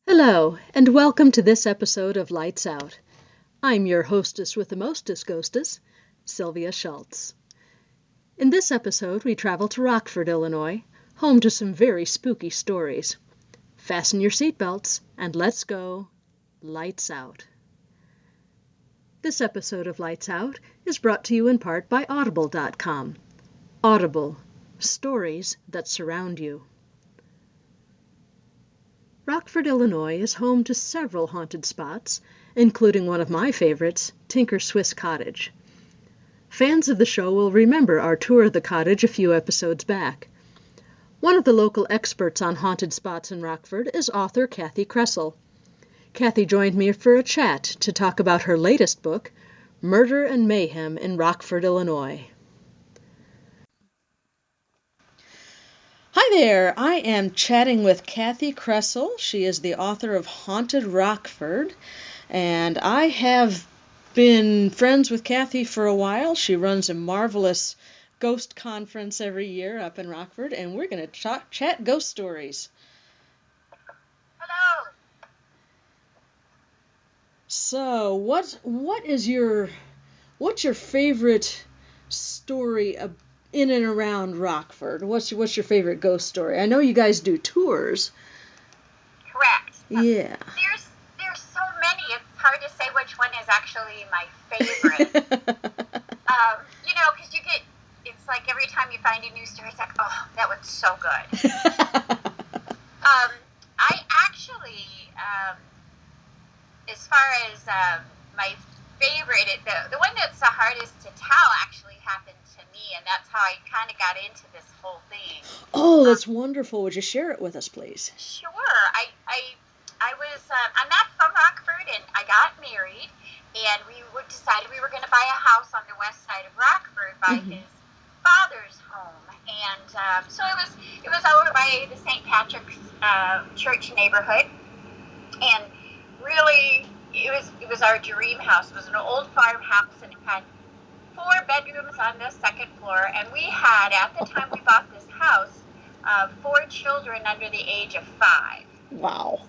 Hello, and welcome to this episode of Lights Out. I'm your hostess with the mostest ghostess, Sylvia Shults. In this episode, we travel to Rockford, Illinois, home to some very spooky stories. Fasten your seatbelts, and let's go Lights Out. This episode of Lights Out is brought to you in part by Audible.com. Audible, stories that surround you. Rockford, Illinois is home to several haunted spots, including one of my favorites, Tinker Swiss Cottage. Fans of the show will remember our tour of the cottage a few episodes back. One of the local experts on haunted spots in Rockford is author Kathi Kresol. Kathi joined me for a chat to talk about her latest book, Murder and Mayhem in Rockford, Illinois. Hi there, I am chatting with Kathi Kresol. She is the author of Haunted Rockford, and I have been friends with Kathi for a while. She runs a marvelous ghost conference every year up in Rockford, and we're going to chat ghost stories. Hello. So, what's your favorite story in and around Rockford? What's your favorite ghost story? I know you guys do tours. Correct. Yeah. There's so many. It's hard to say which one is actually my favorite. Because it's like every time you find a new story, it's like, oh, that one's so good. I actually, as far as my favorite, the one that's the hardest to tell actually happened to me, and that's how I kind of got into this whole thing. Oh, that's wonderful. Would you share it with us, please? Sure. I'm not from Rockford, and I got married, and we decided we were going to buy a house on the west side of Rockford by his father's home, and so it was over by the St. Patrick's Church neighborhood, and really it was our dream house. It was an old farmhouse, and it had 4 bedrooms on the second floor, and we had, at the time we bought this house, 4 children under the age of 5. Wow.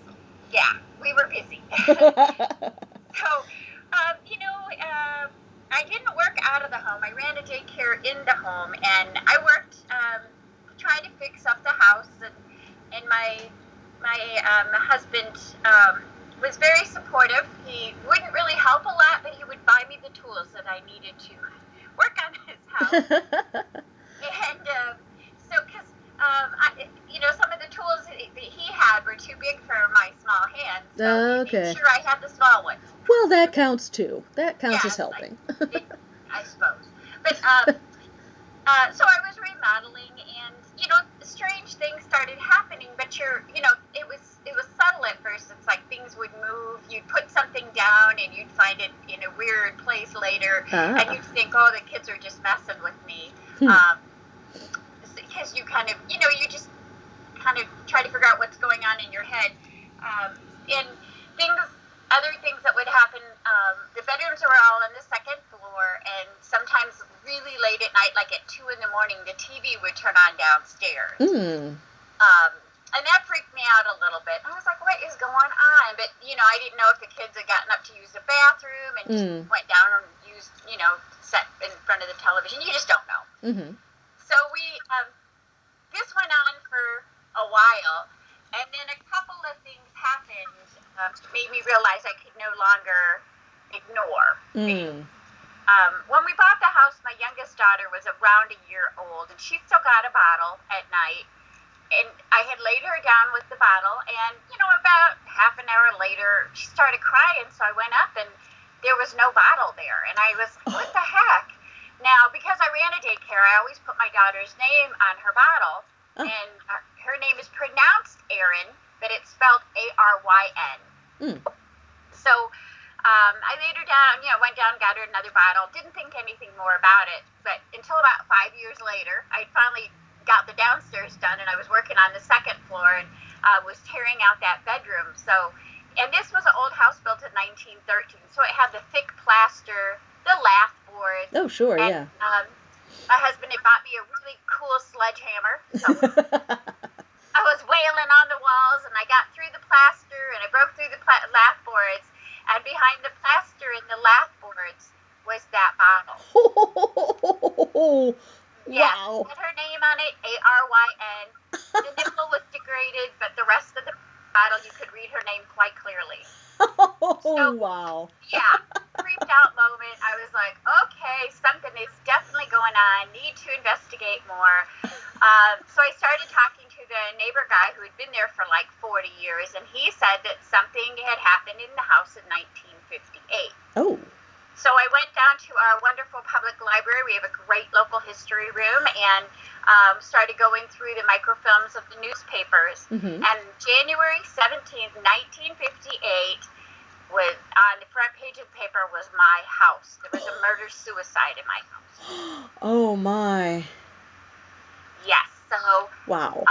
Yeah, we were busy. So, I didn't work out of the home. I ran a daycare in the home, and I worked trying to fix up the house, and my husband was very supportive. He wouldn't really help a lot, but he would buy me the tools that I needed to work on his house. And so, because some of the tools that he had were too big for my small hands, so he made sure I had the small ones. Well, that counts too. That counts as helping. I suppose. But so I was remodeling, and strange things started happening. But it was subtle at first. It's like things would move. You'd put something down, and you'd find it in a weird place later, and you'd think, "Oh, the kids are just messing with me," because you kind of, you just kind of try to figure out what's going on in your head, and other things that would happen. The bedrooms were all on the second floor, and sometimes really late at night, like at 2 a.m, the TV would turn on downstairs. And that freaked me out a little bit. I was like, what is going on? But, I didn't know if the kids had gotten up to use the bathroom and just went down and used, sat in front of the television. You just don't know. So this went on for a while, and then a couple of things happened made me realize I could no longer ignore things. When we bought the house, my youngest daughter was around a year old, and she still got a bottle at night. And I had laid her down with the bottle, and, about half an hour later, she started crying, so I went up, and there was no bottle there. And I was like, what the heck? Now, because I ran a daycare, I always put my daughter's name on her bottle, and her name is pronounced Erin, but it's spelled Aryn. So I laid her down, went down, got her another bottle, didn't think anything more about it, but until about 5 years later, I finally got the downstairs done, and I was working on the second floor, and was tearing out that bedroom. So And this was an old house built in 1913, so it had the thick plaster, the lath boards. Oh, sure, and, yeah. My husband had bought me a really cool sledgehammer, so I was wailing on the walls, and I got through the plaster, and I broke through the lath boards, and behind the plaster and the lath boards was that bottle. Oh, Yes, wow. had her name on it, Aryn. The nipple was degraded, but the rest of the bottle, you could read her name quite clearly. Oh, So, wow. yeah, creeped out moment. I was like, okay, something is definitely going on. Need to investigate more. So I started talking to the neighbor guy who had been there for like 40 years, and he said that something had happened in the house in 1958. Oh. So I went down to our wonderful public library. We have a great local history room, and started going through the microfilms of the newspapers. Mm-hmm. And January 17th, 1958, was on the front page of the paper was my house. There was a murder-suicide in my house. Oh, my. Yes. So Wow.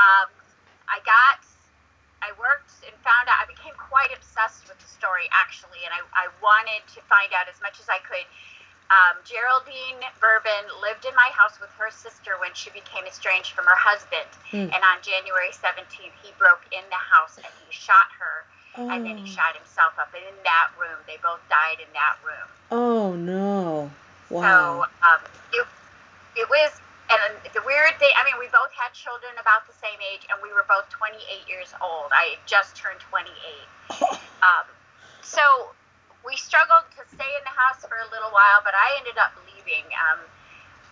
I worked and found out. I became quite obsessed with the story, actually, and I wanted to find out as much as I could. Geraldine Bourbon lived in my house with her sister when she became estranged from her husband. And on January 17th, he broke in the house and he shot her. And then he shot himself up. And in that room, they both died in that room. Oh, no. Wow. So it was, and the weird thing, I mean, we both had children about the same age, and we were both 28 years old. I had just turned 28. So we struggled to stay in the house for a little while, but I ended up leaving.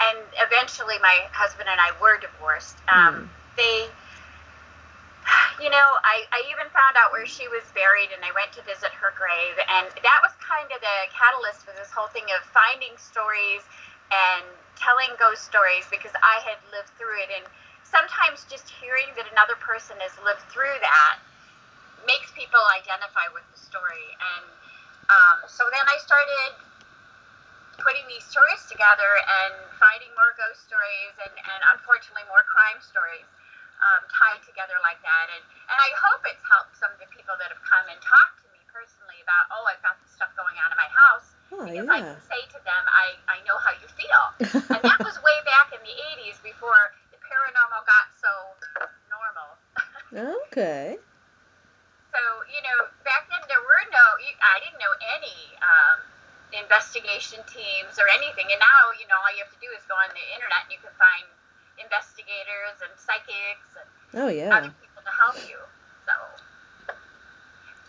And eventually my husband and I were divorced. They, I even found out where she was buried, and I went to visit her grave. And that was kind of the catalyst for this whole thing of finding stories and telling ghost stories, because I had lived through it. And sometimes just hearing that another person has lived through that makes people identify with the story. And so then I started putting these stories together and finding more ghost stories and unfortunately more crime stories tied together like that. And I hope it's helped some of the people that have come and talked to me personally about, I've got this stuff going on in my house. Because I can say to them, I know how you feel. And that was way back in the 80s before the paranormal got so normal. Okay. So, back then I didn't know any investigation teams or anything. And now, all you have to do is go on the internet and you can find investigators and psychics and other people to help you.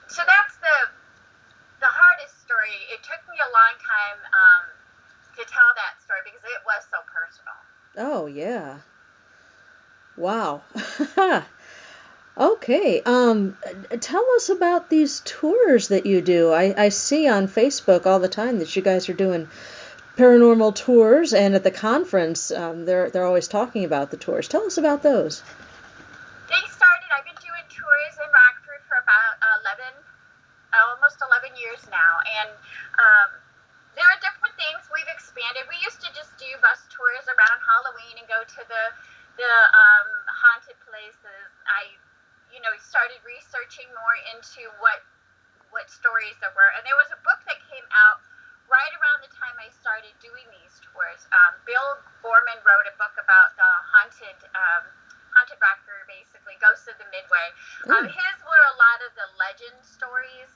So that's the hardest story. It took me a long time to tell that story because it was so personal. Oh, yeah. Wow. Okay. Tell us about these tours that you do. I see on Facebook all the time that you guys are doing paranormal tours, and at the conference, they're always talking about the tours. Tell us about those. I've been doing tours in Rockford for about almost 11 years now, and there are different things. We've expanded. We used to just do bus tours around Halloween and go to the haunted places. I started researching more into what stories there were, and there was a book that came out right around the time I started doing these tours. Bill Gorman wrote a book about the haunted Rockford, basically Ghosts of the Midway. His were a lot of the legend stories,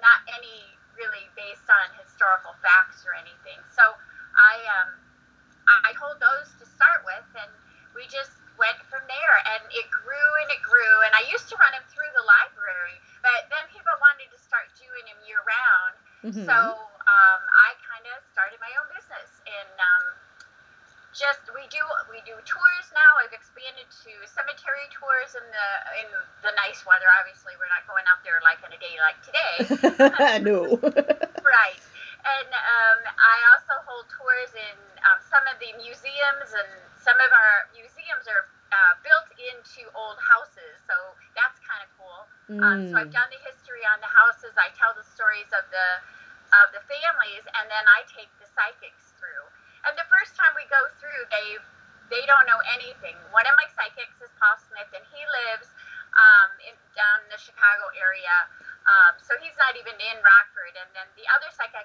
not any really based on historical facts or anything. So I told those to start with, and we just went from there, and it grew and it grew. And I used to run them through the library, but then people wanted to start doing them year round. Mm-hmm. So I kind of started my own business, and we do tours now. I've expanded to cemetery tours in the nice weather. Obviously, we're not going out there like in a day like today. No. Right. And I also hold tours in some of the museums, and some of our museums are built into old houses, so that's kind of cool. So I've done the history on the houses. I tell the stories of the families, and then I take the psychics through. And the first time we go through, they don't know anything. One of my psychics is Paul Smith, and he lives down in the Chicago area. So he's not even in Rockford. And then the other psychic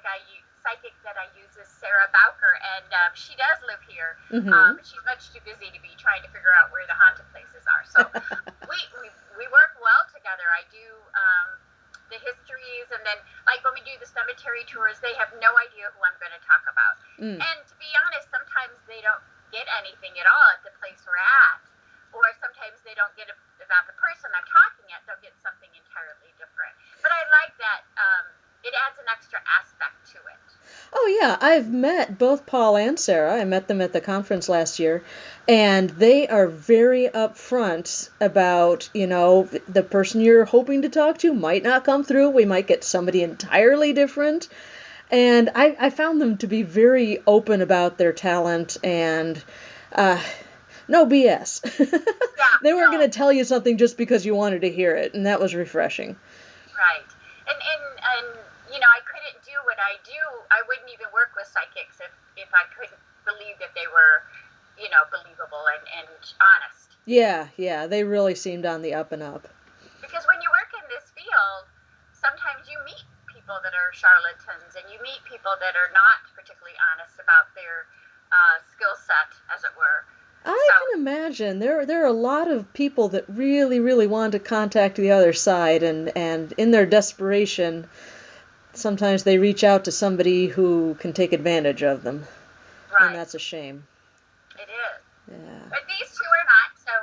that I use is Sarah Bowker, and she does live here. Mm-hmm. She's much too busy to be trying to figure out where the haunted places are. So we work well together. I do the histories, and then like when we do the cemetery tours, they have no idea who I'm going to talk about. And to be honest, sometimes they don't get anything at all at the place we're at, or sometimes they don't get about the person I'm talking at. They'll get something entirely different. But I like that. It adds an extra aspect to it. Oh, yeah. I've met both Paul and Sarah. I met them at the conference last year. And they are very upfront about, the person you're hoping to talk to might not come through. We might get somebody entirely different. And I found them to be very open about their talent and no BS. Yeah, They weren't going to tell you something just because you wanted to hear it. And that was refreshing. Right. And I couldn't do what I do. I wouldn't even work with psychics if I couldn't believe that they were, believable and honest. Yeah, they really seemed on the up and up. Because when you work in this field, sometimes you meet people that are charlatans, and you meet people that are not particularly honest about their skill set, as it were. I can imagine there are a lot of people that really, really want to contact the other side, and in their desperation, sometimes they reach out to somebody who can take advantage of them. Right. And that's a shame. It is. Yeah. But these two are not, so...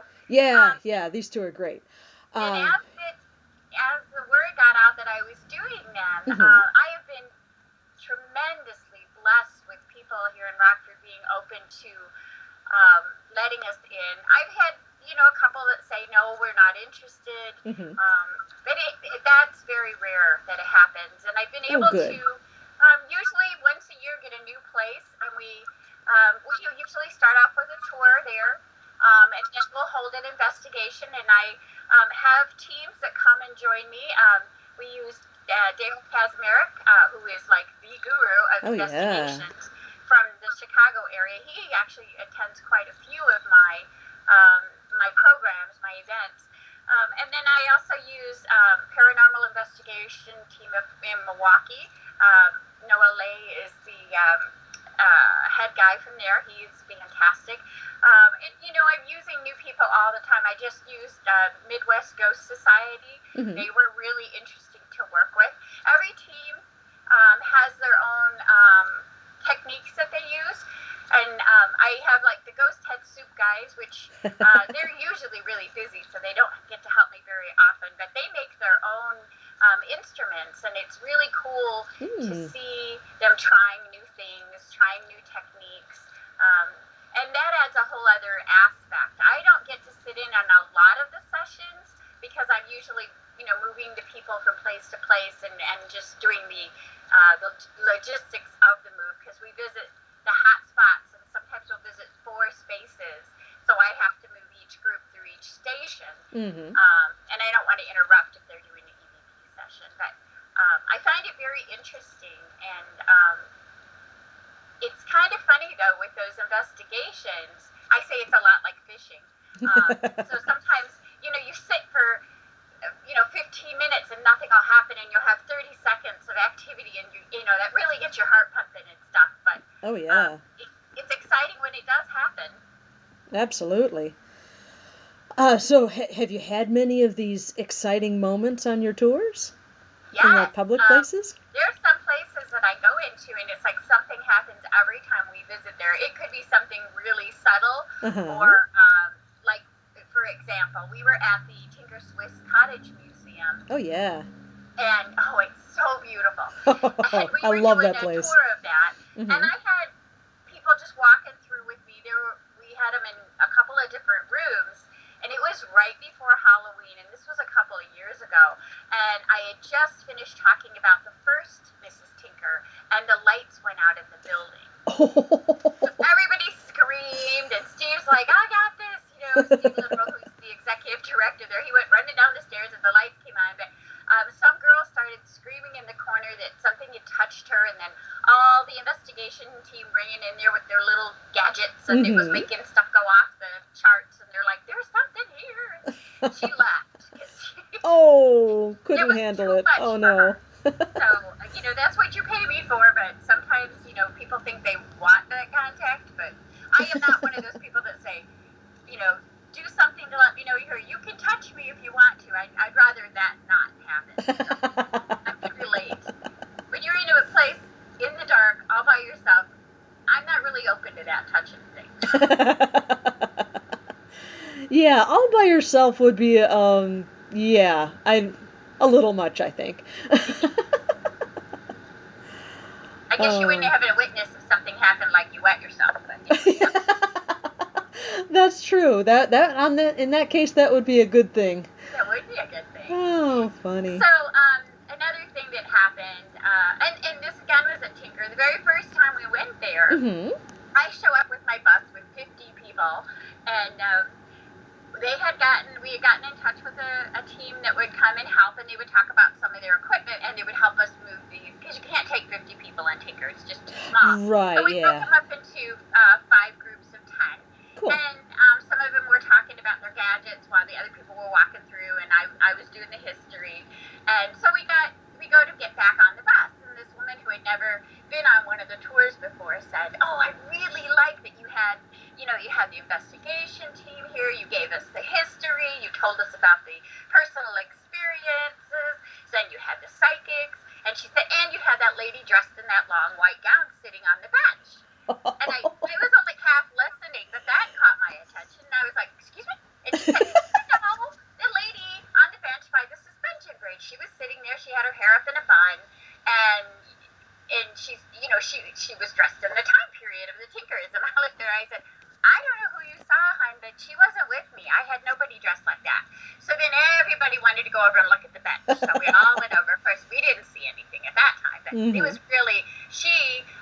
Yeah, these two are great. And as the word got out that I was doing them, Mm-hmm. I have been tremendously blessed with people here in Rockford being open to letting us in. I've had, a couple that say, no, we're not interested. Mm-hmm. But that's very rare that it happens. And I've been able to, usually once a year, get a new place. And we usually start off with a tour there. And then we'll hold an investigation. And I have teams that come and join me. We use David Kazmarek, who is like the guru of investigations from the Chicago area. He actually attends quite a few of my programs, my events. And then I also use paranormal investigation team in Milwaukee. Noah Lay is the head guy from there. He's fantastic. I'm using new people all the time. I just used Midwest Ghost Society. Mm-hmm. They were really interesting to work with. Every team has their own techniques that they use. And I have like the ghost head soup guys, which they're usually really busy, so they don't get to help me very often. But they make their own instruments, and it's really cool to see them trying new things, trying new techniques. And that adds a whole other aspect. I don't get to sit in on a lot of the sessions because I'm usually, moving the people from place to place and just doing the logistics of the move, because we visit the hot spots, and sometimes we'll visit 4 spaces, so I have to move each group through each station. Mm-hmm. And I don't want to interrupt if they're doing an EVP session, but I find it very interesting, and it's kind of funny though with those investigations. I say it's a lot like fishing. So sometimes, you sit for 15 minutes and nothing will happen, and you'll have 30 seconds of activity, and that really gets your heart pumping and stuff. But oh yeah, it's exciting when it does happen. Absolutely. So have you had many of these exciting moments on your tours? Yeah. In the public places? There's some places that I go into, and it's like something happens every time we visit there. It could be something really subtle, or like, for example, we were at the Tinker Swiss Cottage Museum. Oh yeah. And it's so beautiful. And we I were love doing that place. A tour of that, and I had people just walking through with me. We had them in a couple of different rooms, and it was right before Halloween, and this was a couple of years ago. And I had just finished talking about the first Mrs. Tinker, and the lights went out in the building. So everybody screamed, and Steve's like, I got this. Steve Literal, who's the executive director there, he went running down the stairs, and the lights came on. But some girl started screaming in the corner that something had touched her, and then all the investigation team ran in there with their little gadgets, and it was making stuff go off the charts, and they're like, there's something here. And she left. Oh, It couldn't was handle too it. much Oh for no. her. So, that's what you pay me for, but sometimes, people think they want that contact, but I am not one of those people that say, do something to let me know you're here. You can touch me if you want to. I'd rather that not happen. So, I can relate. When you're in a place in the dark, all by yourself, I'm not really open to that touching thing. Yeah, all by yourself would be, yeah, a little much, I think. I guess you wouldn't have a witness if something happened like you wet yourself. But, That's true. In that case, that would be a good thing. That would be a good thing. Oh, funny. So, another thing that happened, and this again was at Tinker, the very first time we went there, I show up with my bus with 50 people, and we had gotten in touch with a team that would come and help, and they would talk about some of their equipment, and they would help us move because you can't take 50 people in Tinker, it's just too small. Right, so we broke them up into 5 groups of 10. Cool. And some of them were talking about their gadgets while the other people were walking through, and I was doing the history. And so we go to get back on the bus, and this woman who had never been on one of the tours before said, "Oh, I really like that you had the investigation team here, you gave us the history, you told us about the personal experiences, then you had the psychics," and she said, "and you had that lady dressed in that long white gown sitting on the bench." And I was only half listening, but that caught my attention, and I was like, "Excuse me?" And she said, "No, the lady on the bench by the suspension bridge, she was sitting there, she had her hair up in a bun, and she's, she was dressed in the time period of the Tinkers." And I looked at her, I said, "I don't know who you saw, hon, but she wasn't with me. I had nobody dressed like that." So then everybody wanted to go over and look at the bench. So we all went over. Of course, we didn't see anything at that time, but it was really,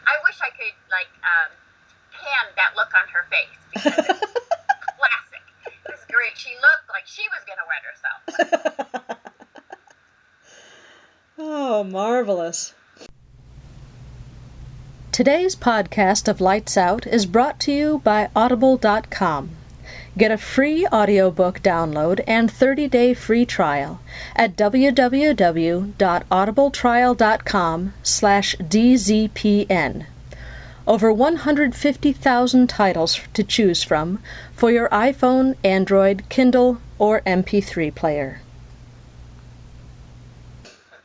I wish I could, pan that look on her face, because it's classic. It was great. She looked like she was going to wet herself. Oh, marvelous. Today's podcast of Lights Out is brought to you by Audible.com. Get a free audiobook download and 30-day free trial at www.audibletrial.com/dzpn. Over 150,000 titles to choose from for your iPhone, Android, Kindle, or MP3 player.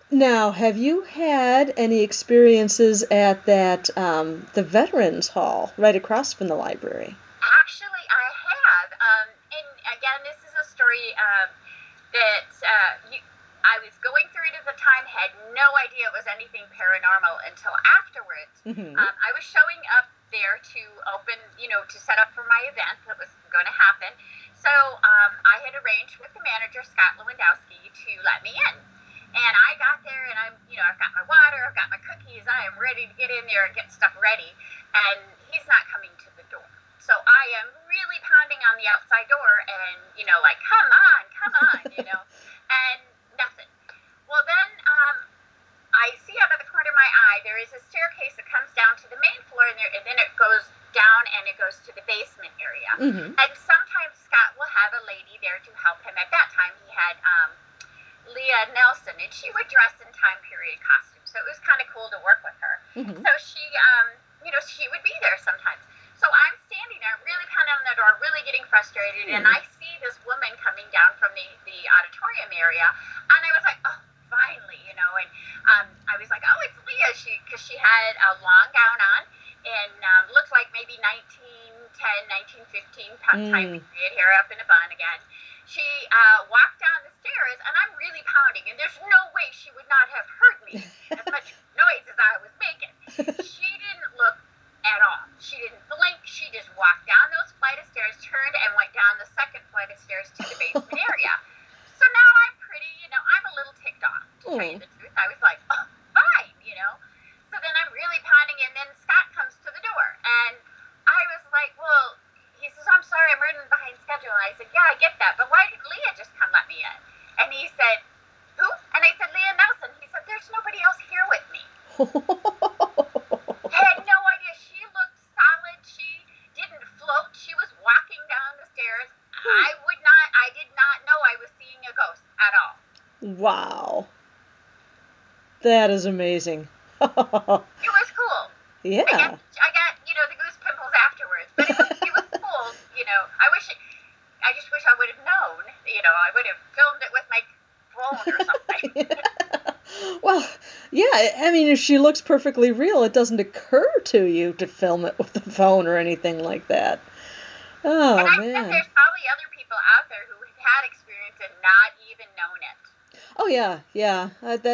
Now, have you had any experiences at the Veterans Hall right across from the library? Actually, I have. And again, this is a story that I was going through it at the time, had no idea it was anything paranormal until afterwards. I was showing up there to open, to set up for my event that was going to happen. So I had arranged with the manager, Scott Lewandowski, to let me in. And I got there, and I've got my water, I've got my cookies, I am ready to get in there and get stuff ready. And he's not coming to the door. So I am really pounding on the outside door, and, come on, and nothing. Well, then I see out of the corner of my eye, there is a staircase that comes down to the main floor, and then it goes down, and it goes to the basement area. And sometimes Scott will have a lady there to help him. At that time, he had Leah Nelson, and she would dress in time period costumes, so it was kind of cool to work with her. So she, she would be there sometimes. So I'm standing there, really pounding on the door, really getting frustrated, and I see this woman coming down from the auditorium area, and I was like, oh, finally, and I was like, oh, it's Leah, because she had a long gown on, and looked like maybe 1910, 1915 time period, hair up in a bun again. She walked down the stairs, and I'm really pounding, and there's no way she would not have heard me as much noise as I was making. She didn't look at all. She didn't blink. She just walked down those flight of stairs, turned, and went down the second flight of stairs to the basement area. So now I'm I'm a little ticked off, to tell you the truth. I was like, oh, fine, So then I'm really pounding, and then Scott comes to the door, and I was like, well, he says, I'm sorry, I'm running behind schedule. And I said, yeah, I get that, but why did Leah just come let me in? And he said, who? And I said, Leah Nelson. He said, there's nobody else here with me. I had no idea. She looked solid. She didn't float. She was walking down the stairs. I did not know I was seeing a ghost at all. Wow. That is amazing. It was cool. Yeah. I got the goose pimples afterwards, but it was cool. I just wish I would have known. I would have filmed it with my phone or something. Well, yeah, I mean, if she looks perfectly real, it doesn't occur to you to film it with the phone or anything like that. Oh, and I man. bet there's probably other people out there who have had experience and not even known it. Oh, yeah.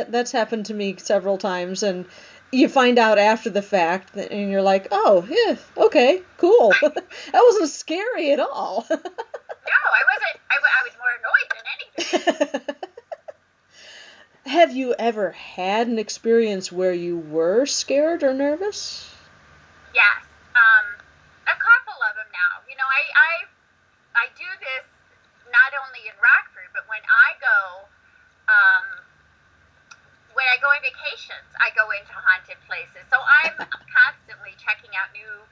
That's happened to me several times, and you find out after the fact, and you're like, oh, yeah, okay, cool. That wasn't scary at all. No, I wasn't. I was more annoyed than anything. Have you ever had an experience where you were scared or nervous? Yes, a couple of them now. I do this not only in Rockford, but when I go on vacations, I go into haunted places. So I'm constantly checking out new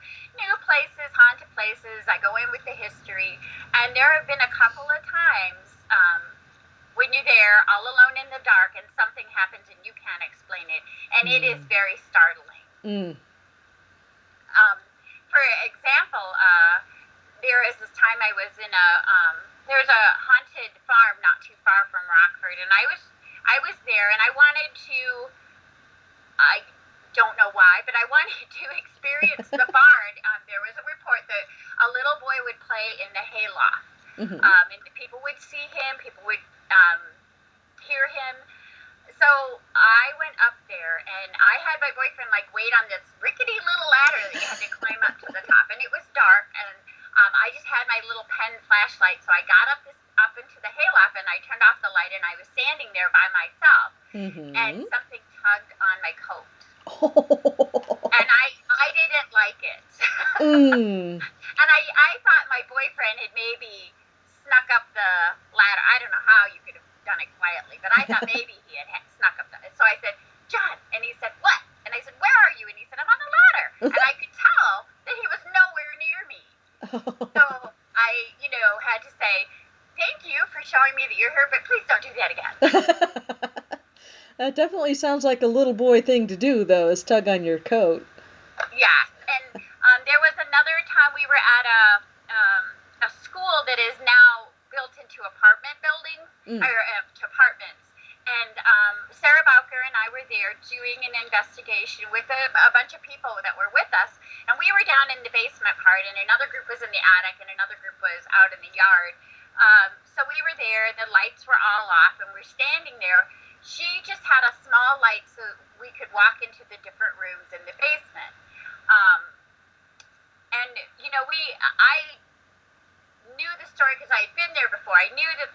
places, haunted places. I go in with the history, and there have been a couple of times when you're there all alone in the dark and something happens and you can't explain it, and it is very startling. For example, there is this time I was in there's a haunted farm not too far from Rockford, and I was there, and I don't know why, but I wanted to experience the barn. There was a report that a little boy would play in the hayloft. And people would see him, people would hear him. So I went up there, and I had my boyfriend wait on this rickety little ladder that you had to climb up to the top, and it was dark, and I just had my little pen flashlight, so I got up into the hayloft, and I turned off the light, and I was standing there by myself, and something tugged on my coat. And I didn't like it. And I thought my boyfriend had maybe snuck up the ladder. I don't know how you could have done it quietly, but I thought maybe he had snuck up so I said, John, and he said, what? And I said, where are you? And he said, I'm on the ladder. And I could tell that he was nowhere near me. So I, had to say, thank you for showing me that you're here, but please don't do that again. That definitely sounds like a little boy thing to do, though, is tug on your coat. Yeah, and there was another time we were at a school that is now built into apartment buildings, or apartments. And Sarah Bowker and I were there doing an investigation with a bunch of people that were with us. And we were down in the basement part, and another group was in the attic, and another group was out in the yard. So we were there, and the lights were all off, and we're standing there. She just had a small light so we could walk into the different rooms in the basement. And, I knew the story because I had been there before. I knew that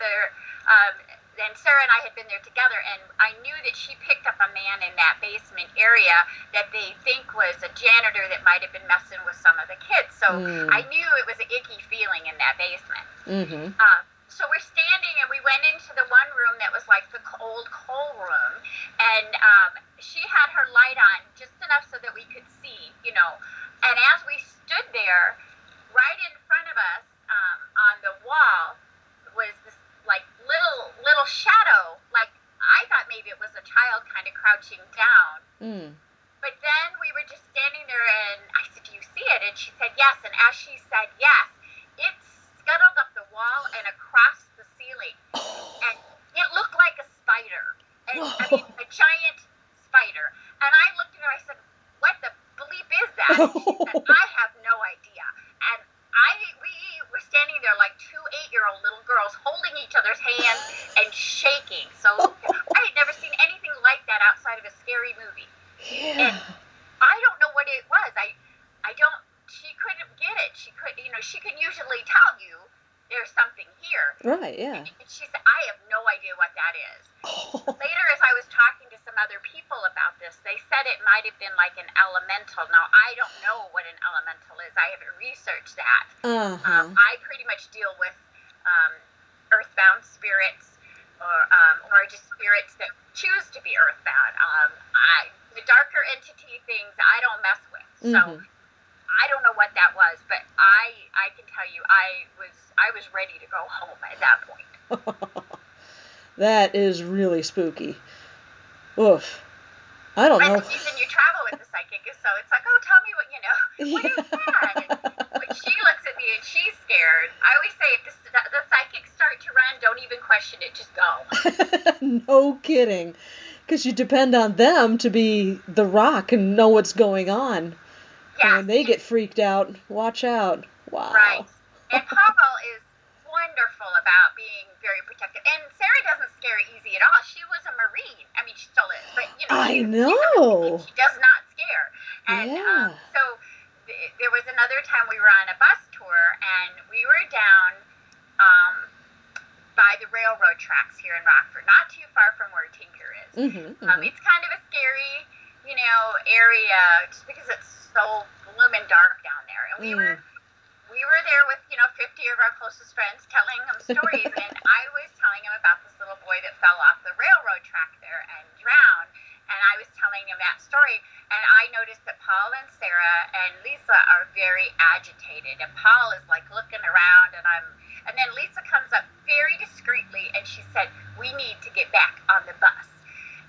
then Sarah and I had been there together, and I knew that she picked up a man in that basement area that they think was a janitor that might have been messing with some of the kids. So I knew it was an icky feeling in that basement. So we're standing, and we went into the one room that was like the old coal room, and she had her light on just enough so that we could see, And as we stood there, right in front of us on the wall was this little shadow. I thought maybe it was a child kind of crouching down. But then we were just standing there, and I said, do you see it? And she said yes. And as she said yes, it scuttled up the wall and across the ceiling. And it looked like a spider. And I mean, a giant spider. And I looked at her, I said, what the bleep is that? And she said, I have no idea. And we were standing there like two 8-year-old little girls holding each other's hands and shaking. So I had never seen anything like that outside of a scary movie. Yeah. And I don't know what it was. She couldn't get it. She can usually tell you there's something here. Right, yeah. And she said, I have no idea what that is. Later, as I was talking to some other people about this, they said it might have been like an elemental. Now, I don't know what an elemental is. I haven't researched that. I pretty much deal with earthbound spirits or just spirits that choose to be earthbound. The darker entity things I don't mess with. So I don't know what that was, but I can tell you I was ready to go home at that point. That is really spooky. Oof. I don't know. The reason you travel with the psychic is so it's like, oh, tell me what you know. What is that? And when she looks at me and she's scared, I always say if the psychics start to run, don't even question it, just go. No kidding. Because you depend on them to be the rock and know what's going on. Yeah. And when they get freaked out, watch out. Wow. Right. And Paul is wonderful about being very protective. And Sarah doesn't scare easy at all. She was a Marine. I mean, she still is, but I know. She does not scare. And so there was another time we were on a bus tour, and we were down by the railroad tracks here in Rockford, not too far from where Tinker is. It's kind of a scary, area just because it's so blooming dark down there. And we were there with 50 of our closest friends telling them stories, and I was telling them about this little boy that fell off the railroad track there and drowned, and I was telling them that story, and I noticed that Paul and Sarah and Lisa are very agitated, and Paul is like looking around, and then Lisa comes up very discreetly and she said, "We need to get back on the bus."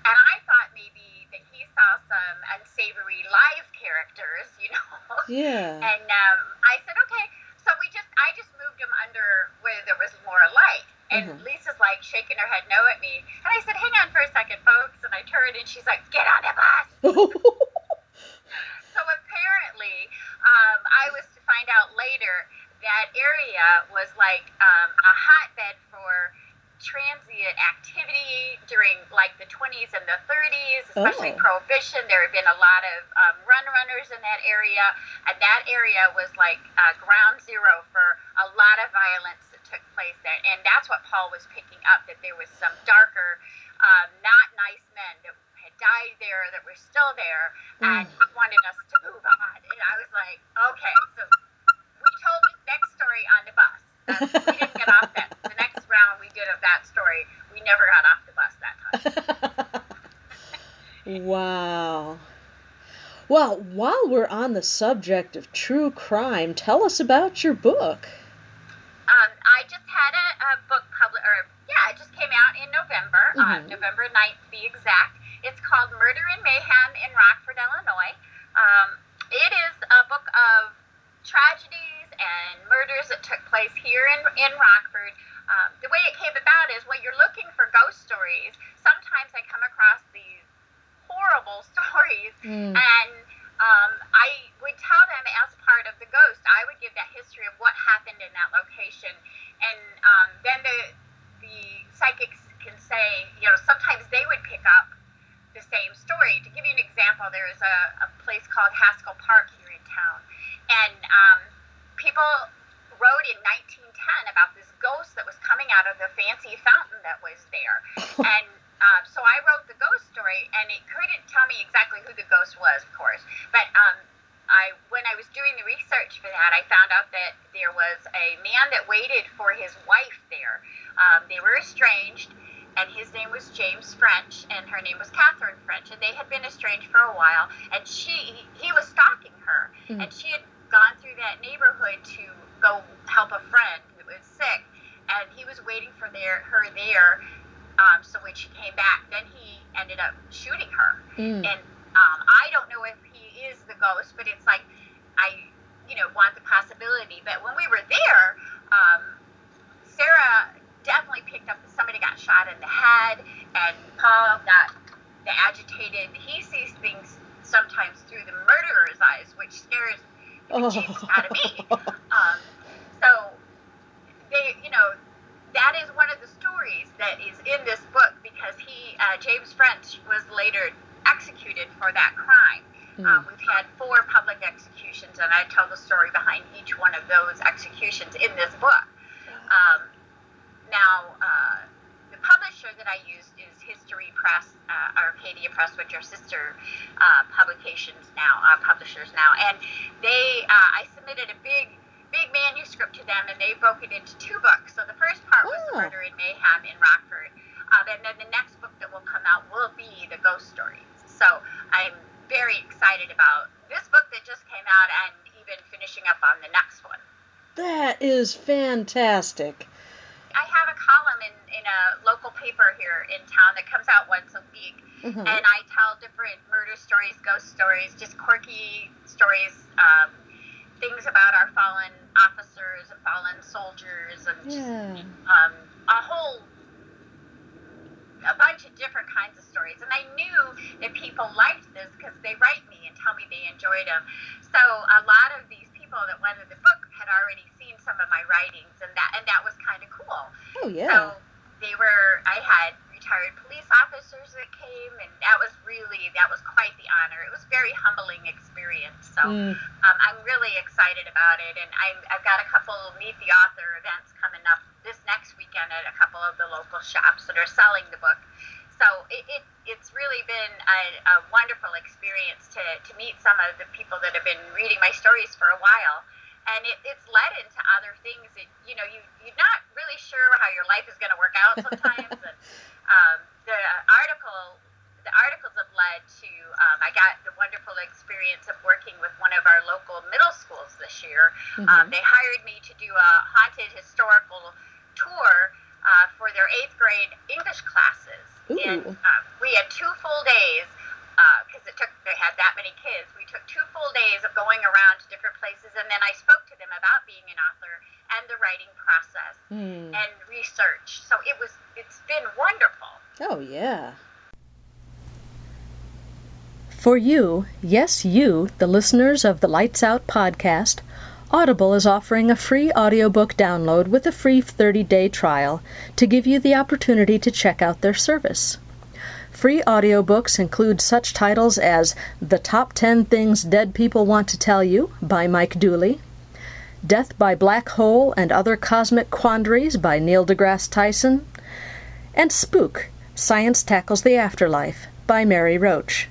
And I thought maybe that he saw some unsavory live characters, Yeah. And I said, okay. So I just moved him under where there was more light. And Lisa's like shaking her head no at me. And I said, hang on for a second, folks. And I turned and she's like, get on the bus. So apparently, I was to find out later that area was like a hotbed for transient activity during like the 20s and the 30s, especially Prohibition. There had been a lot of runners in that area, and that area was like ground zero for a lot of violence that took place there. And that's what Paul was picking up, that there was some darker, not nice men that had died there, that were still there, and he wanted us to move on. And I was like, okay. So we told the next story on the bus. We didn't get off that. The next round we did of that story, we never got off the bus that time. Wow. Well, while we're on the subject of true crime, tell us about your book. I just had a book it just came out in November, November 9th to be exact. It's called Murder and Mayhem in Rockford, Illinois. It is a book of tragedies and murders that took place here in Rockford. The way it came about is when you're looking for ghost stories, sometimes I come across these horrible stories, and I would tell them as part of the ghost, I would give that history of what happened in that location, and then the psychics can say, sometimes they would pick up the same story. To give you an example, there is a place called Haskell Park here in town, and people wrote in 1910 about this ghost that was coming out of the fancy fountain that was there. And so I wrote the ghost story, and it couldn't tell me exactly who the ghost was, of course. But when I was doing the research for that, I found out that there was a man that waited for his wife there. They were estranged, and his name was James French, and her name was Catherine French, and they had been estranged for a while, and he was stalking her, and she had gone through that neighborhood to go help a friend who was sick, and he was waiting for her there, so when she came back, then he ended up shooting her, and I don't know if he is the ghost, but it's like, I want the possibility, but when we were there, Sarah definitely picked up that somebody got shot in the head, and Paul got the agitated. He sees things sometimes through the murderer's eyes, which scares the bejesus out of me. So they, that is one of the stories that is in this book, because James French was later executed for that crime. We've had 4 public executions, and I tell the story behind each one of those executions in this book. Now, the publisher that I used is History Press, Arcadia Press, which are sister publishers now, and I submitted a big manuscript to them, and they broke it into 2 books. So the first part was Murder and Mayhem in Rockford, and then the next book that will come out will be the ghost stories. So I'm very excited about this book that just came out, and even finishing up on the next one. That is fantastic. I have a column column in a local paper here in town that comes out once a week. Mm-hmm. And I tell different murder stories, ghost stories, just quirky stories, things about our fallen officers and fallen soldiers, and a bunch of different kinds of stories. And I knew that people liked this because they write me and tell me they enjoyed them. So a lot of these people that wanted the book had already seen some of my writings, and that was kind of cool. Oh, yeah. So I had retired police officers that came, and that was quite the honor. It was a very humbling experience. So I'm really excited about it, and I've got a couple Meet the Author events coming up this next weekend at a couple of the local shops that are selling the book. So it's really been a wonderful experience to meet some of the people that have been reading my stories for a while. And it's led into other things that, you're not really sure how your life is going to work out sometimes. And the articles have led to, I got the wonderful experience of working with one of our local middle schools this year. Mm-hmm. They hired me to do a haunted historical tour for their 8th grade English classes. Ooh. And we had 2 full days. Because they had that many kids. We took 2 full days of going around to different places, and then I spoke to them about being an author and the writing process and research. So it's been wonderful. Oh, yeah. For you, yes, you, the listeners of the Lights Out podcast, Audible is offering a free audiobook download with a free 30-day trial to give you the opportunity to check out their service. Free audiobooks include such titles as The Top 10 Things Dead People Want to Tell You by Mike Dooley, Death by Black Hole and Other Cosmic Quandaries by Neil deGrasse Tyson, and Spook, Science Tackles the Afterlife by Mary Roach.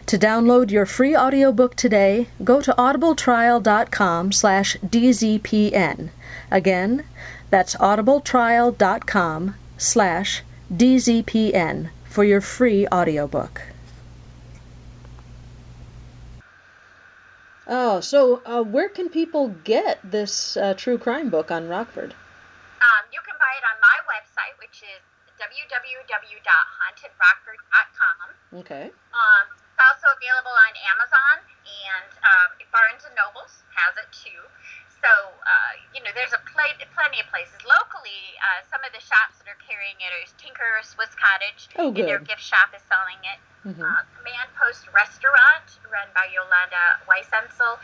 To download your free audiobook today, go to audibletrial.com/DZPN. Again, that's audibletrial.com/DZPN. for your free audiobook. Oh, so where can people get this true crime book on Rockford? You can buy it on my website, which is www.hauntedrockford.com. Okay. It's also available on Amazon, and Barnes & Nobles has it too. So, there's plenty of places. Locally, some of the shops that are carrying it are Tinker Swiss Cottage. Oh, good. And their gift shop is selling it. Mm-hmm. Command Post Restaurant, run by Yolanda Weissensel.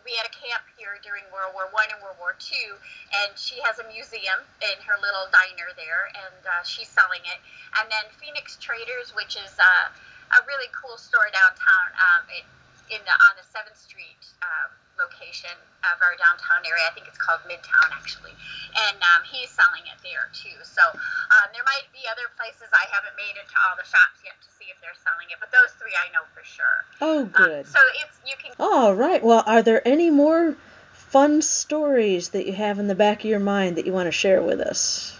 We had a camp here during World War I and World War II, and she has a museum in her little diner there, and she's selling it. And then Phoenix Traders, which is a really cool store downtown on the 7th Street location of our downtown area. I think it's called Midtown, actually. And he's selling it there, too. So there might be other places. I haven't made it to all the shops yet to see if they're selling it, but those 3 I know for sure. Oh, good. So you can... All right. Well, are there any more fun stories that you have in the back of your mind that you want to share with us?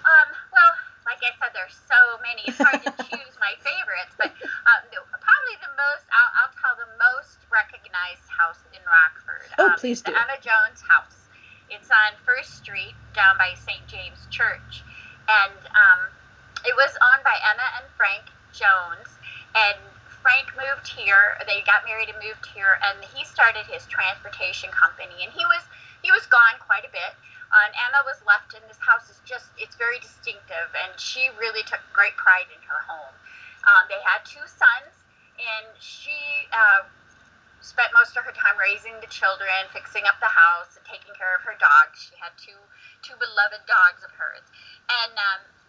Well, like I said, there's so many. It's hard to choose my favorites, but probably the most, I'll tell the most recognized house in Rockford. Oh, please do. The Emma Jones house. It's on 1st Street down by St. James Church. And it was owned by Emma and Frank Jones. And Frank moved here. They got married and moved here. And he started his transportation company. And he was gone quite a bit. And Emma was left in this house. It's very distinctive. And she really took great pride in her home. They had 2 sons. And she spent most of her time raising the children, fixing up the house, and taking care of her dogs. She had two beloved dogs of hers. And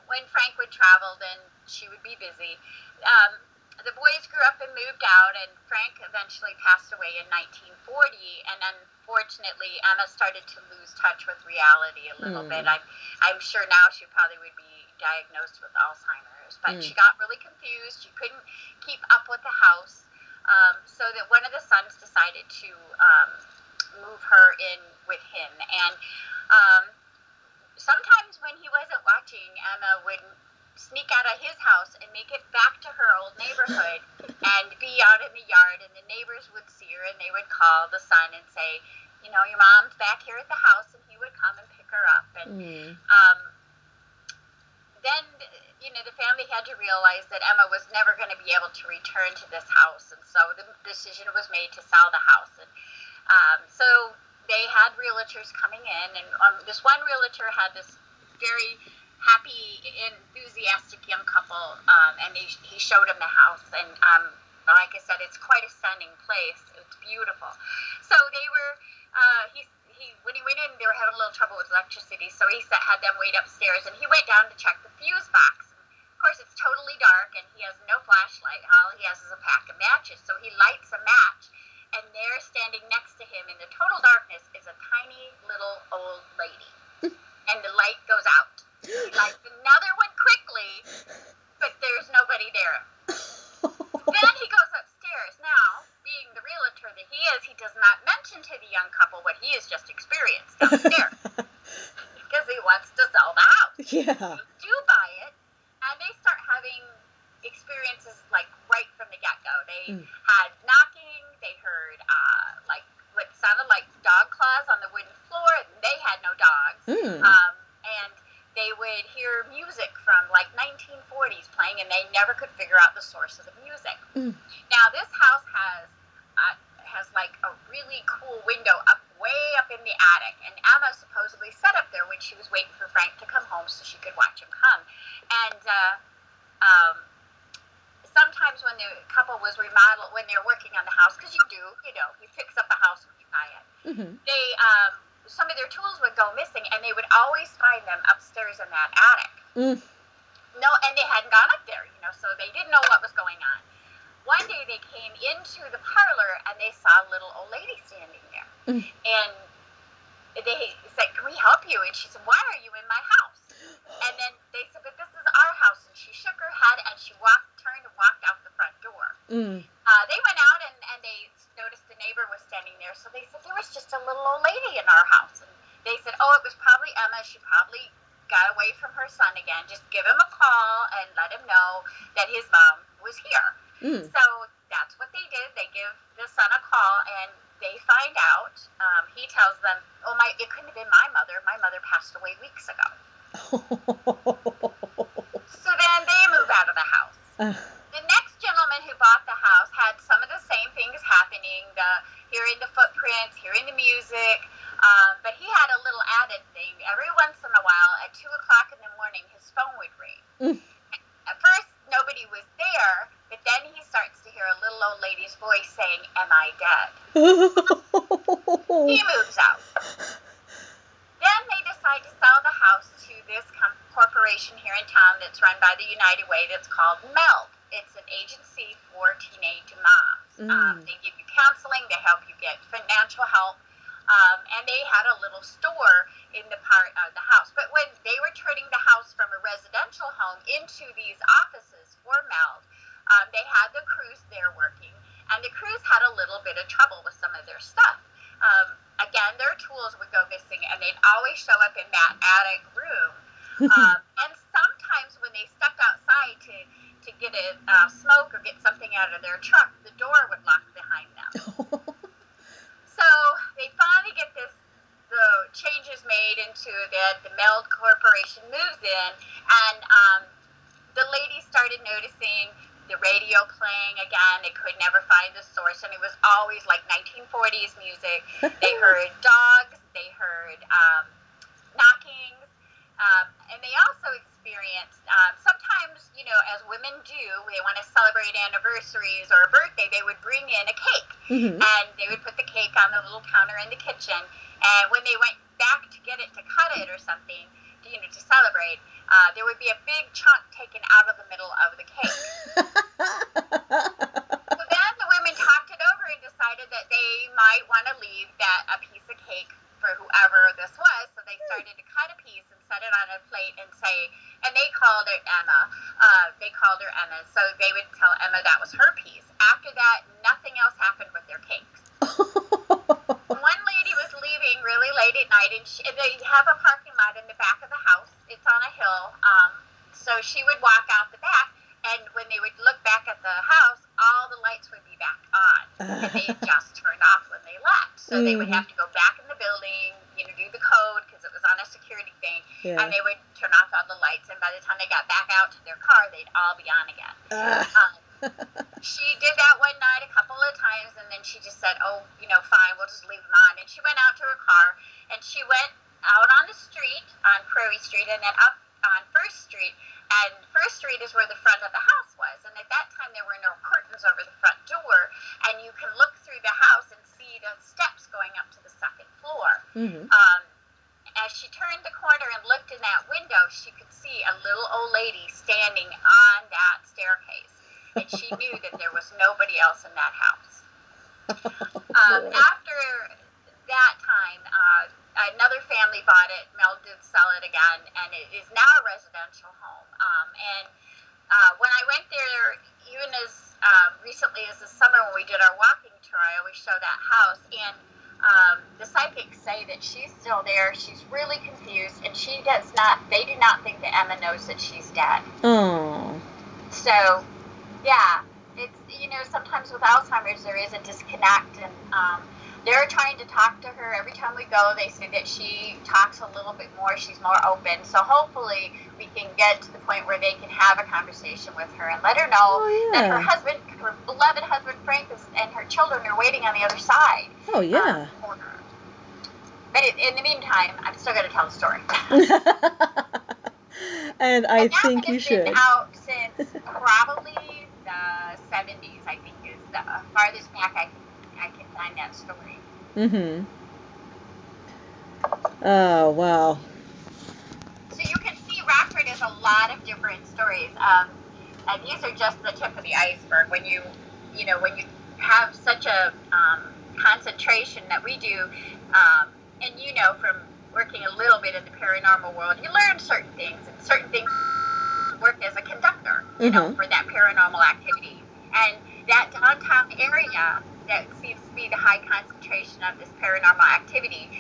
when Frank would travel, then she would be busy. The boys grew up and moved out, and Frank eventually passed away in 1940. And unfortunately, Emma started to lose touch with reality a little bit. I'm sure now she probably would be diagnosed with Alzheimer's. But she got really confused. She couldn't keep up with the house. So that one of the sons decided to move her in with him. And sometimes when he wasn't watching, Emma would sneak out of his house and make it back to her old neighborhood and be out in the yard, and the neighbors would see her, and they would call the son and say, your mom's back here at the house, and he would come and pick her up. And Mm. then, the family had to realize that Emma was never going to be able to return to this house. And so the decision was made to sell the house. And so they had realtors coming in. And this one realtor had this very happy, enthusiastic young couple. And he showed them the house. And like I said, it's quite a stunning place. It's beautiful. So they were, when he went in, they were having a little trouble with electricity, so he had them wait upstairs, and he went down to check the fuse box. Of course, it's totally dark, and he has no flashlight. All he has is a pack of matches, so he lights a match, and there, standing next to him in the total darkness, is a tiny little old lady, and the light goes out. He lights another one quickly, but there's nobody there. Then he goes upstairs. Now, being the realtor that he is, he does not mention to the young couple what he has just experienced downstairs because he wants to sell the house. Yeah. They do buy it, and they start having experiences like right from the get-go. They had knocking. They heard like what sounded like dog claws on the wooden floor. They had no dogs, and they would hear music from like 1940s playing, and they never could figure out the source of the music. Now, this house has like a really cool window way up in the attic, and Emma supposedly set up there when she was waiting for Frank to come home so she could watch him come. And sometimes when the couple was when they're working on the house, because you fix up a house when you buy it, they some of their tools would go missing, and they would always find them upstairs in that attic. No, and they hadn't gone up there, so they didn't know what was going on. One day they came into the parlor, and they saw a little old lady standing there. And they said, "Can we help you?" And she said, "Why are you in my house?" And then they said, "But this is our house." And she shook her head, and she turned and walked out the front door. They went out, and they noticed the neighbor was standing there. So they said, "There was just a little old lady in our house." And they said, "Oh, it was probably Emma. She probably got away from her son again. Just give him a call and let him know that his mom was here." So that's what they did. They give the son a call, and they find out. He tells them, "Oh, it couldn't have been my mother. My mother passed away weeks ago." So then they move out of the house. The next gentleman who bought the house had some of the same things happening, hearing the footprints, hearing the music, but he had a little added thing. Every once in a while, at 2 o'clock in the morning, his phone would ring. At first, nobody was there, but then he starts to hear a little old lady's voice saying, "Am I dead?" He moves out. Then they decide to sell the house to this corporation here in town that's run by the United Way that's called MELD. It's an agency for teenage moms. They give you counseling, they help you get financial help, and they had a little store in the part of the house. But when they were turning the house from a residential home into these offices for MELD, they had the crews there working, and the crews had a little bit of trouble with some of their stuff. Again, their tools would go missing, and they'd always show up in that attic room. And sometimes when they stepped outside to get a smoke or get something out of their truck, the door would lock behind them. So they finally get the changes made into that. The MELD Corporation moves in, and the lady started noticing the radio playing again. They could never find the source, and it was always like 1940s music. They heard dogs, they heard knockings, and they also experienced, sometimes, as women do, they want to celebrate anniversaries or a birthday, they would bring in a cake, and they would put the cake on the little counter in the kitchen, and when they went back to get it to cut it or something, to celebrate, there would be a big chunk taken out of the middle of the cake. So then the women talked it over and decided that they might want to leave a piece of cake for whoever this was. So they started to cut a piece and set it on a plate and and they called it Emma. They called her Emma. So they would tell Emma that was her piece. After that, nothing else happened with their cakes. One lady was leaving really late at night, and they have a parking lot in the back of the house. It's on a hill, so she would walk out the back, and when they would look back at the house, all the lights would be back on, and they had just turned off when they left. So they would have to go back in the building, do the code, because it was on a security thing, Yeah. and they would turn off all the lights, and by the time they got back out to their car, they'd all be on again. She did that one night a couple of times, and then she just said, oh, fine, we'll just leave them on. And she went out to her car, and she went out on the street, on Prairie Street, and then up on First Street. And First Street is where the front of the house was. And at that time, there were no curtains over the front door, and you can look through the house and see the steps going up to the second floor. Mm-hmm. As she turned the corner and looked in that window, she could see a little old lady standing on that staircase. And she knew that there was nobody else in that house. After that time, another family bought it. Mel did sell it again, and it is now a residential home. When I went there, even as recently as the summer when we did our walking tour, I always show that house. And the psychics say that she's still there. She's really confused, and they do not think that Emma knows that she's dead. Oh. So, yeah, it's, sometimes with Alzheimer's there is a disconnect, and they're trying to talk to her. Every time we go, they say that she talks a little bit more, she's more open. So hopefully we can get to the point where they can have a conversation with her and let her know that her beloved husband Frank and her children are waiting on the other side. Oh, yeah. For her. But in the meantime, I'm still going to tell the story. And I think you should. It's been out since probably the 70s, I think, is the farthest back I can find that story. Mm-hmm. Oh, wow. So you can see Rockford is a lot of different stories. And these are just the tip of the iceberg. When you have such a concentration that we do, and from working a little bit in the paranormal world, you learn certain things, and certain things work as a conductor, for that paranormal activity. And that downtown area that seems to be the high concentration of this paranormal activity,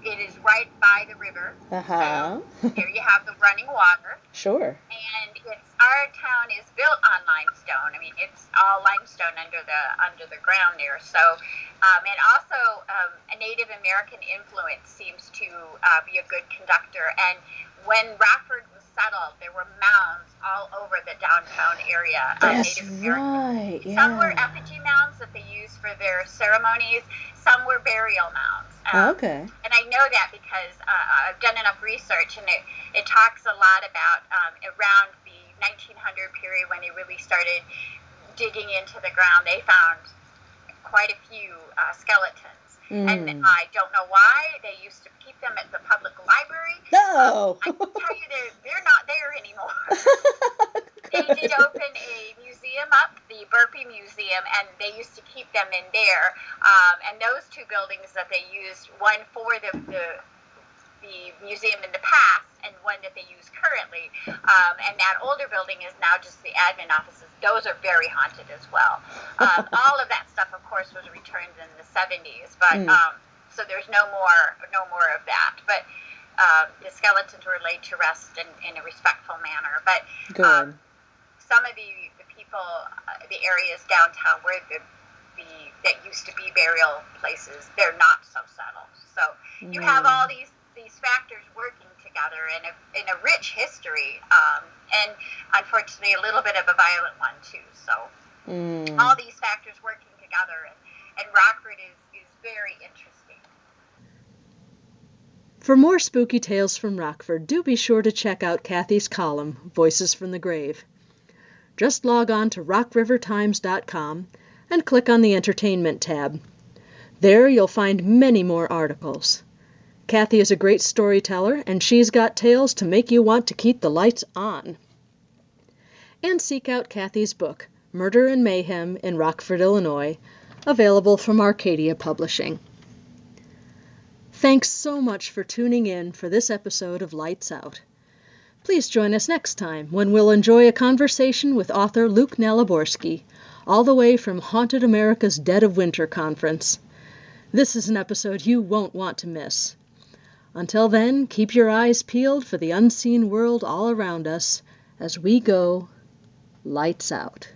it is right by the river. Uh-huh. So here you have the running water. Sure. And our town is built on limestone. I mean, it's all limestone under the ground there. So, and also a Native American influence seems to be a good conductor. And when Rockford was settled, there were mounds all over the downtown area. That's Native American. right. Yeah. Some were effigy mounds that they used for their ceremonies. Some were burial mounds. Okay. And I know that because I've done enough research, and it talks a lot about around the 1900 period when they really started digging into the ground. They found quite a few skeletons. And I don't know why. They used to keep them at the public library. No! I can tell you they're not there anymore. They did open a museum up, the Burpee Museum, and they used to keep them in there. And those two buildings that they used, one for the museum in the past and one that they use currently. And that older building is now just the admin offices. Those are very haunted as well. All of that stuff, of course, was returned in the 70s, but so there's no more of that. But the skeletons were laid to rest in a respectful manner. But Good. some of the people, the areas downtown where that used to be burial places, they're not so settled. So you have all these factors working together in a rich history, and unfortunately a little bit of a violent one too. So all these factors working together, and Rockford is very interesting. For more spooky tales from Rockford, do be sure to check out Kathy's column, Voices from the Grave. Just log on to rockrivertimes.com and click on the Entertainment tab. There you'll find many more articles. Kathy is a great storyteller, and she's got tales to make you want to keep the lights on. And seek out Kathy's book, Murder and Mayhem in Rockford, Illinois, available from Arcadia Publishing. Thanks so much for tuning in for this episode of Lights Out. Please join us next time when we'll enjoy a conversation with author Luke Naliborski, all the way from Haunted America's Dead of Winter conference. This is an episode you won't want to miss. Until then, keep your eyes peeled for the unseen world all around us as we go lights out.